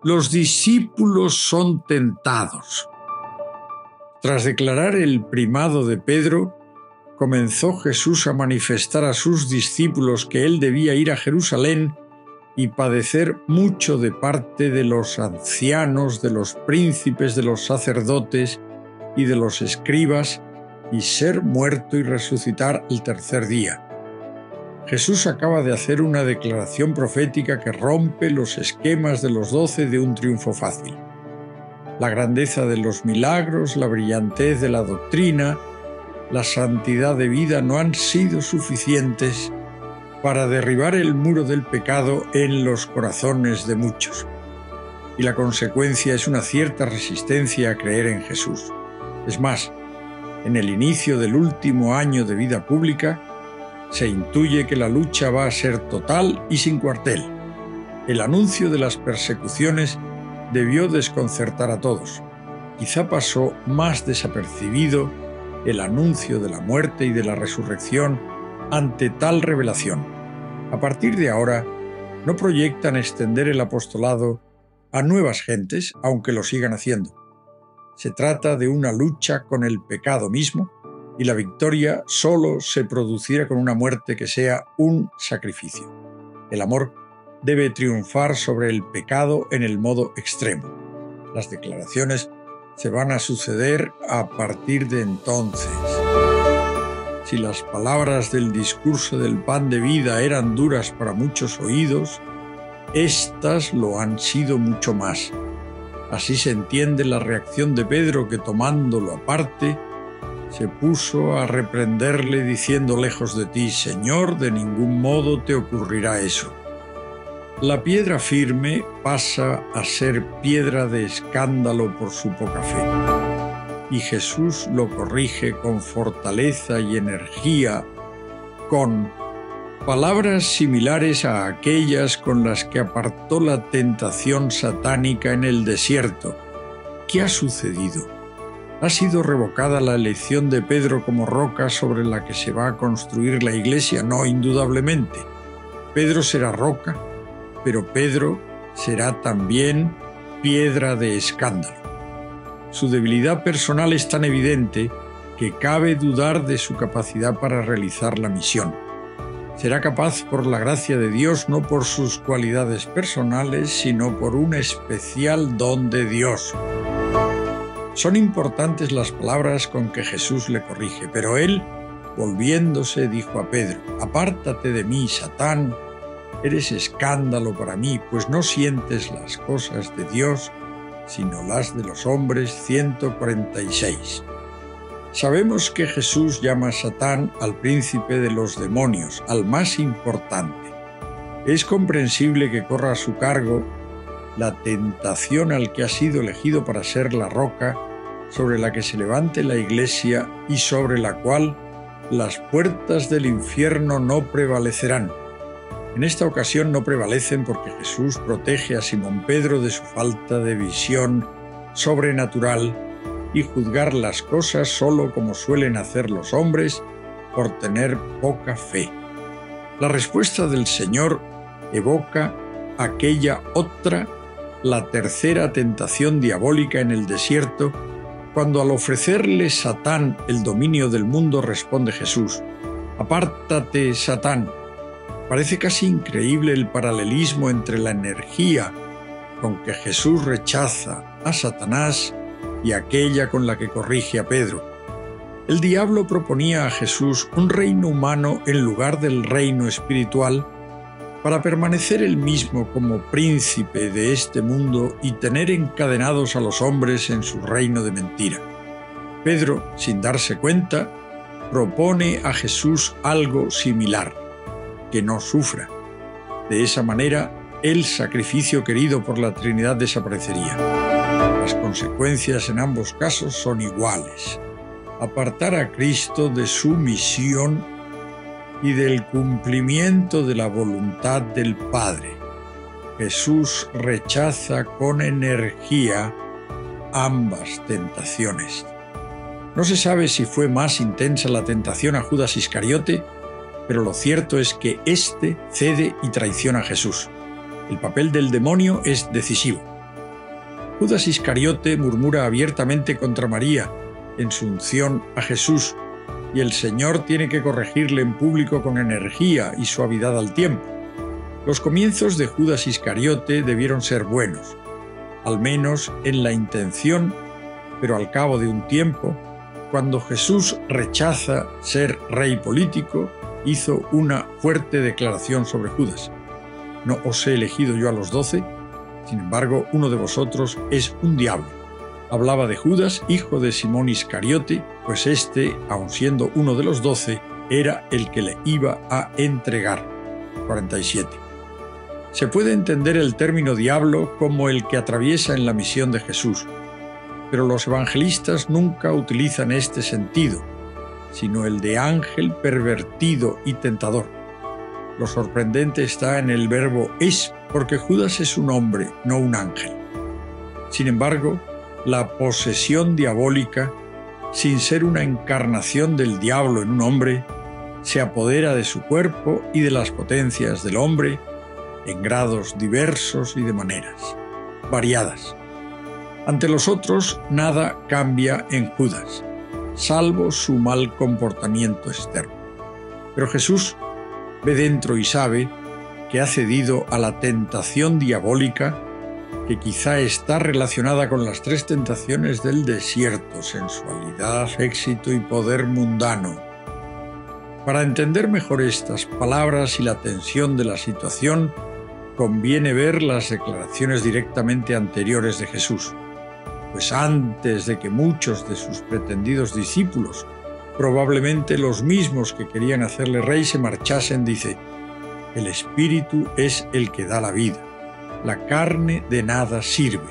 Los discípulos son tentados. Tras declarar el primado de Pedro, comenzó Jesús a manifestar a sus discípulos que él debía ir a Jerusalén y padecer mucho de parte de los ancianos, de los príncipes, de los sacerdotes y de los escribas, y ser muerto y resucitar el tercer día. Jesús acaba de hacer una declaración profética que rompe los esquemas de los 12 de un triunfo fácil. La grandeza de los milagros, la brillantez de la doctrina, la santidad de vida no han sido suficientes para derribar el muro del pecado en los corazones de muchos. Y la consecuencia es una cierta resistencia a creer en Jesús. Es más, en el inicio del último año de vida pública, se intuye que la lucha va a ser total y sin cuartel. El anuncio de las persecuciones debió desconcertar a todos. Quizá pasó más desapercibido el anuncio de la muerte y de la resurrección ante tal revelación. A partir de ahora, no proyectan extender el apostolado a nuevas gentes, aunque lo sigan haciendo. Se trata de una lucha con el pecado mismo, y la victoria solo se producirá con una muerte que sea un sacrificio. El amor debe triunfar sobre el pecado en el modo extremo. Las declaraciones se van a suceder a partir de entonces. Si las palabras del discurso del pan de vida eran duras para muchos oídos, éstas lo han sido mucho más. Así se entiende la reacción de Pedro, que tomándolo aparte, se puso a reprenderle diciendo: lejos de ti, Señor, de ningún modo te ocurrirá eso. La piedra firme pasa a ser piedra de escándalo por su poca fe. Y Jesús lo corrige con fortaleza y energía, con palabras similares a aquellas con las que apartó la tentación satánica en el desierto. ¿Qué ha sucedido? ¿Ha sido revocada la elección de Pedro como roca sobre la que se va a construir la iglesia? No, indudablemente. Pedro será roca, pero Pedro será también piedra de escándalo. Su debilidad personal es tan evidente que cabe dudar de su capacidad para realizar la misión. Será capaz por la gracia de Dios, no por sus cualidades personales, sino por un especial don de Dios. Son importantes las palabras con que Jesús le corrige, pero él, volviéndose, dijo a Pedro: apártate de mí, Satán, eres escándalo para mí, pues no sientes las cosas de Dios, sino las de los hombres. 146. Sabemos que Jesús llama a Satán al príncipe de los demonios, al más importante. Es comprensible que corra a su cargo la tentación al que ha sido elegido para ser la roca sobre la que se levante la iglesia y sobre la cual las puertas del infierno no prevalecerán. En esta ocasión no prevalecen porque Jesús protege a Simón Pedro de su falta de visión sobrenatural y juzgar las cosas solo como suelen hacer los hombres por tener poca fe. La respuesta del Señor evoca aquella otra, la tercera tentación diabólica en el desierto, cuando al ofrecerle Satán el dominio del mundo responde Jesús: apártate, Satán. Parece casi increíble el paralelismo entre la energía con que Jesús rechaza a Satanás y aquella con la que corrige a Pedro. El diablo proponía a Jesús un reino humano en lugar del reino espiritual para permanecer él mismo como príncipe de este mundo y tener encadenados a los hombres en su reino de mentira. Pedro, sin darse cuenta, propone a Jesús algo similar: que no sufra. De esa manera, el sacrificio querido por la Trinidad desaparecería. Las consecuencias en ambos casos son iguales: apartar a Cristo de su misión y del cumplimiento de la voluntad del Padre. Jesús rechaza con energía ambas tentaciones. No se sabe si fue más intensa la tentación a Judas Iscariote, pero lo cierto es que éste cede y traiciona a Jesús. El papel del demonio es decisivo. Judas Iscariote murmura abiertamente contra María en su unción a Jesús, y el Señor tiene que corregirle en público con energía y suavidad al tiempo. Los comienzos de Judas Iscariote debieron ser buenos, al menos en la intención, pero al cabo de un tiempo, cuando Jesús rechaza ser rey político, hizo una fuerte declaración sobre Judas. No os he elegido yo a los 12, sin embargo, uno de vosotros es un diablo. Hablaba de Judas, hijo de Simón Iscariote, pues este, aun siendo uno de los 12, era el que le iba a entregar. 47. Se puede entender el término diablo como el que atraviesa en la misión de Jesús, pero los evangelistas nunca utilizan este sentido, sino el de ángel pervertido y tentador. Lo sorprendente está en el verbo es, porque Judas es un hombre, no un ángel. Sin embargo, la posesión diabólica, sin ser una encarnación del diablo en un hombre, se apodera de su cuerpo y de las potencias del hombre en grados diversos y de maneras variadas. Ante los otros, nada cambia en Judas, salvo su mal comportamiento externo. Pero Jesús ve dentro y sabe que ha cedido a la tentación diabólica, que quizá está relacionada con las 3 tentaciones del desierto: sensualidad, éxito y poder mundano. Para entender mejor estas palabras y la tensión de la situación, conviene ver las declaraciones directamente anteriores de Jesús, pues antes de que muchos de sus pretendidos discípulos, probablemente los mismos que querían hacerle rey, se marchasen, dice: el Espíritu es el que da la vida, la carne de nada sirve.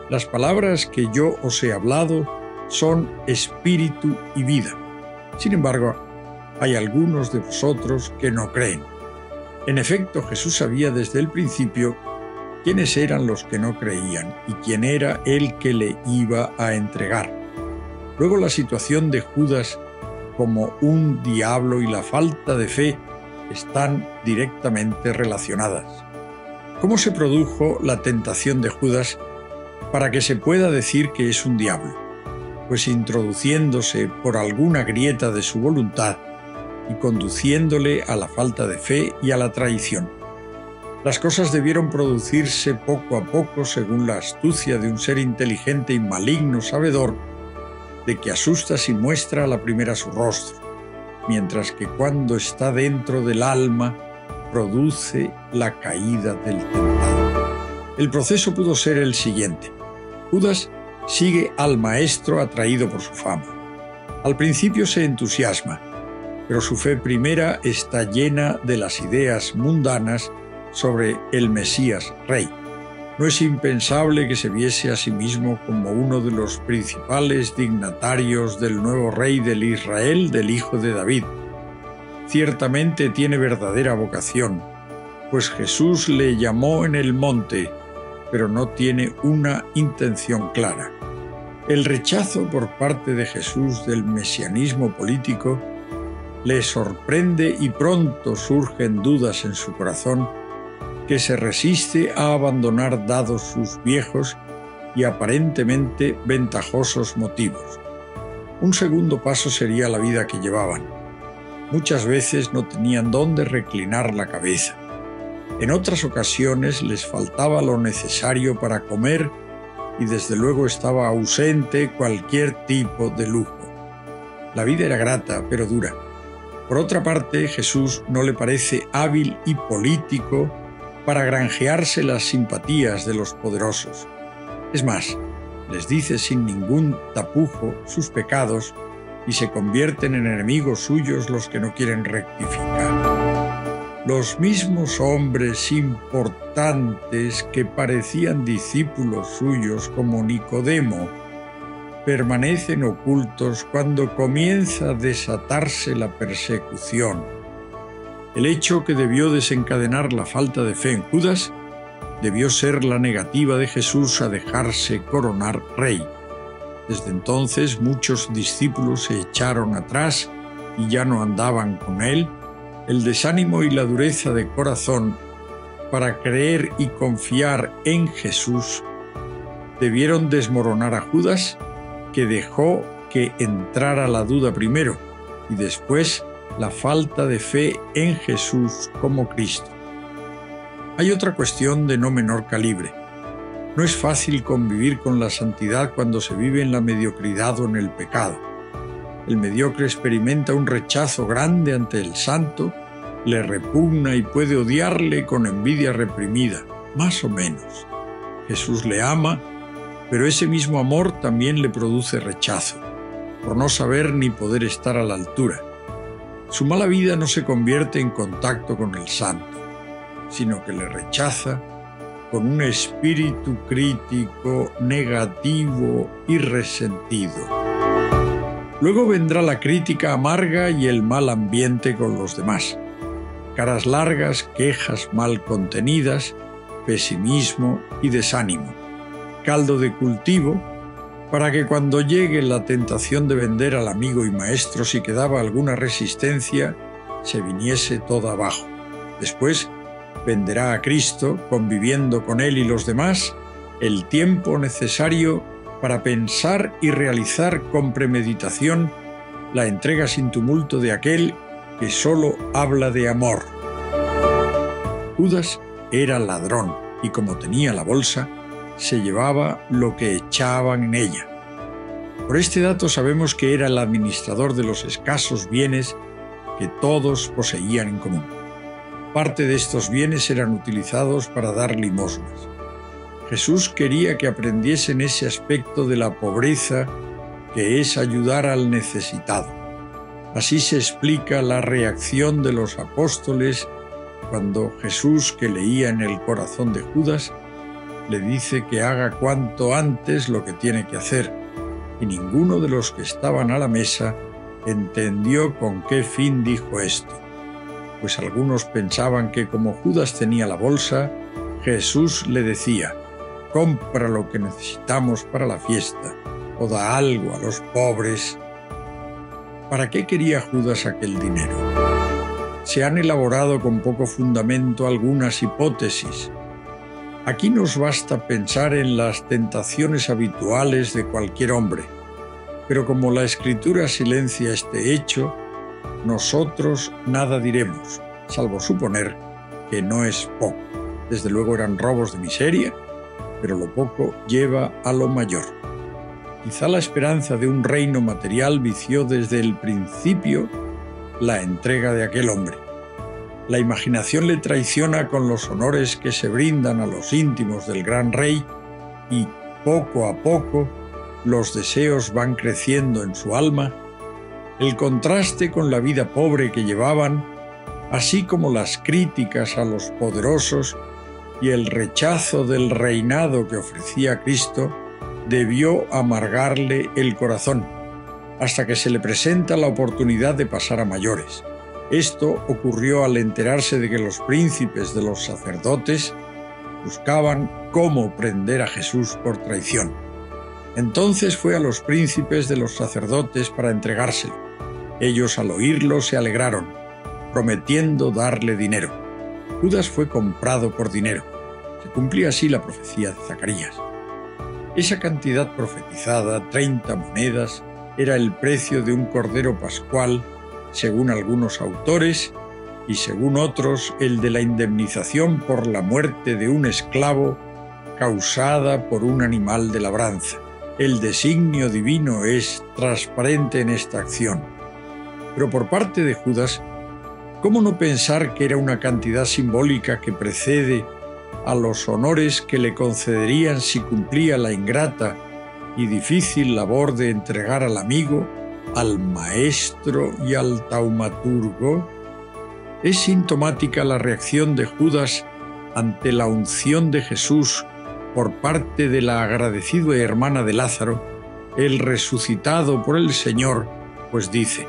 Las palabras que yo os he hablado son espíritu y vida. Sin embargo, hay algunos de vosotros que no creen. En efecto, Jesús sabía desde el principio quiénes eran los que no creían y quién era el que le iba a entregar. Luego, la situación de Judas como un diablo y la falta de fe están directamente relacionadas. ¿Cómo se produjo la tentación de Judas para que se pueda decir que es un diablo? Pues introduciéndose por alguna grieta de su voluntad y conduciéndole a la falta de fe y a la traición. Las cosas debieron producirse poco a poco según la astucia de un ser inteligente y maligno sabedor de que asusta si muestra a la primera su rostro, mientras que cuando está dentro del alma produce la caída del tentado. El proceso pudo ser el siguiente. Judas sigue al maestro atraído por su fama. Al principio se entusiasma, pero su fe primera está llena de las ideas mundanas sobre el Mesías Rey. No es impensable que se viese a sí mismo como uno de los principales dignatarios del nuevo rey del Israel, del hijo de David. Ciertamente tiene verdadera vocación, pues Jesús le llamó en el monte, pero no tiene una intención clara. El rechazo por parte de Jesús del mesianismo político le sorprende y pronto surgen dudas en su corazón, que se resiste a abandonar dados sus viejos y aparentemente ventajosos motivos. Un segundo paso sería la vida que llevaban. Muchas veces no tenían dónde reclinar la cabeza. En otras ocasiones les faltaba lo necesario para comer y desde luego estaba ausente cualquier tipo de lujo. La vida era grata, pero dura. Por otra parte, Jesús no le parece hábil y político para granjearse las simpatías de los poderosos. Es más, les dice sin ningún tapujo sus pecados y se convierten en enemigos suyos los que no quieren rectificar. Los mismos hombres importantes que parecían discípulos suyos, como Nicodemo, permanecen ocultos cuando comienza a desatarse la persecución. El hecho que debió desencadenar la falta de fe en Judas debió ser la negativa de Jesús a dejarse coronar rey. Desde entonces muchos discípulos se echaron atrás y ya no andaban con él. El desánimo y la dureza de corazón para creer y confiar en Jesús debieron desmoronar a Judas, que dejó que entrara la duda primero y después la falta de fe en Jesús como Cristo. Hay otra cuestión de no menor calibre. No es fácil convivir con la santidad cuando se vive en la mediocridad o en el pecado. El mediocre experimenta un rechazo grande ante el santo, le repugna y puede odiarle con envidia reprimida, más o menos. Jesús le ama, pero ese mismo amor también le produce rechazo, por no saber ni poder estar a la altura. Su mala vida no se convierte en contacto con el santo, sino que le rechaza con un espíritu crítico, negativo y resentido. Luego vendrá la crítica amarga y el mal ambiente con los demás. Caras largas, quejas mal contenidas, pesimismo y desánimo. Caldo de cultivo para que cuando llegue la tentación de vender al amigo y maestro si quedaba alguna resistencia, se viniese toda abajo. Después venderá a Cristo, conviviendo con Él y los demás, el tiempo necesario para pensar y realizar con premeditación la entrega sin tumulto de aquel que solo habla de amor. Judas era ladrón y como tenía la bolsa, se llevaba lo que echaban en ella. Por este dato sabemos que era el administrador de los escasos bienes que todos poseían en común. Parte de estos bienes eran utilizados para dar limosnas. Jesús quería que aprendiesen ese aspecto de la pobreza que es ayudar al necesitado. Así se explica la reacción de los apóstoles cuando Jesús, que leía en el corazón de Judas, le dice que haga cuanto antes lo que tiene que hacer, y ninguno de los que estaban a la mesa entendió con qué fin dijo esto. Pues algunos pensaban que como Judas tenía la bolsa, Jesús le decía: compra lo que necesitamos para la fiesta, o da algo a los pobres. ¿Para qué quería Judas aquel dinero? Se han elaborado con poco fundamento algunas hipótesis. Aquí nos basta pensar en las tentaciones habituales de cualquier hombre, pero como la Escritura silencia este hecho, nosotros nada diremos, salvo suponer que no es poco. Desde luego eran robos de miseria, pero lo poco lleva a lo mayor. Quizá la esperanza de un reino material vició desde el principio la entrega de aquel hombre. La imaginación le traiciona con los honores que se brindan a los íntimos del gran rey y, poco a poco, los deseos van creciendo en su alma. El contraste con la vida pobre que llevaban, así como las críticas a los poderosos y el rechazo del reinado que ofrecía Cristo, debió amargarle el corazón, hasta que se le presenta la oportunidad de pasar a mayores. Esto ocurrió al enterarse de que los príncipes de los sacerdotes buscaban cómo prender a Jesús por traición. Entonces fue a los príncipes de los sacerdotes para entregárselo. Ellos al oírlo se alegraron, prometiendo darle dinero. Judas fue comprado por dinero. Se cumplía así la profecía de Zacarías. Esa cantidad profetizada, 30 monedas, era el precio de un cordero pascual, según algunos autores, y según otros, el de la indemnización por la muerte de un esclavo causada por un animal de labranza. El designio divino es transparente en esta acción. Pero por parte de Judas, ¿cómo no pensar que era una cantidad simbólica que precede a los honores que le concederían si cumplía la ingrata y difícil labor de entregar al amigo, al maestro y al taumaturgo? Es sintomática la reacción de Judas ante la unción de Jesús por parte de la agradecida hermana de Lázaro, el resucitado por el Señor, pues dice: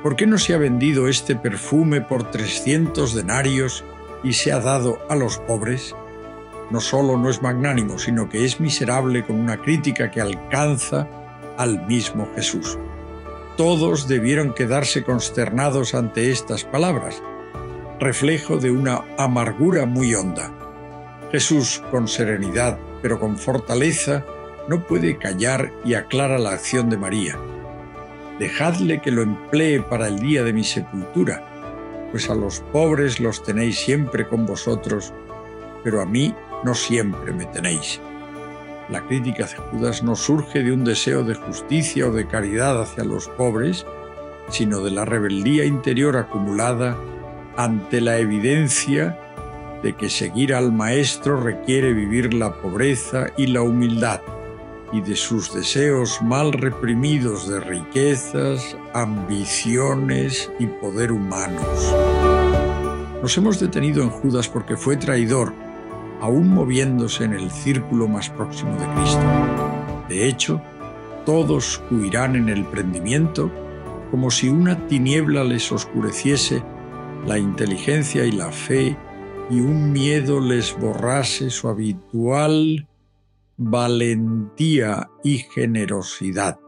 ¿por qué no se ha vendido este perfume por 300 denarios y se ha dado a los pobres? No solo no es magnánimo, sino que es miserable con una crítica que alcanza al mismo Jesús. Todos debieron quedarse consternados ante estas palabras, reflejo de una amargura muy honda. Jesús, con serenidad pero con fortaleza no puede callar y aclara la acción de María. Dejadle que lo emplee para el día de mi sepultura, pues a los pobres los tenéis siempre con vosotros, pero a mí no siempre me tenéis. La crítica de Judas no surge de un deseo de justicia o de caridad hacia los pobres, sino de la rebeldía interior acumulada ante la evidencia de que seguir al Maestro requiere vivir la pobreza y la humildad, y de sus deseos mal reprimidos de riquezas, ambiciones y poder humanos. Nos hemos detenido en Judas porque fue traidor, aún moviéndose en el círculo más próximo de Cristo. De hecho, todos huirán en el prendimiento como si una tiniebla les oscureciese la inteligencia y la fe y un miedo les borrase su habitual valentía y generosidad.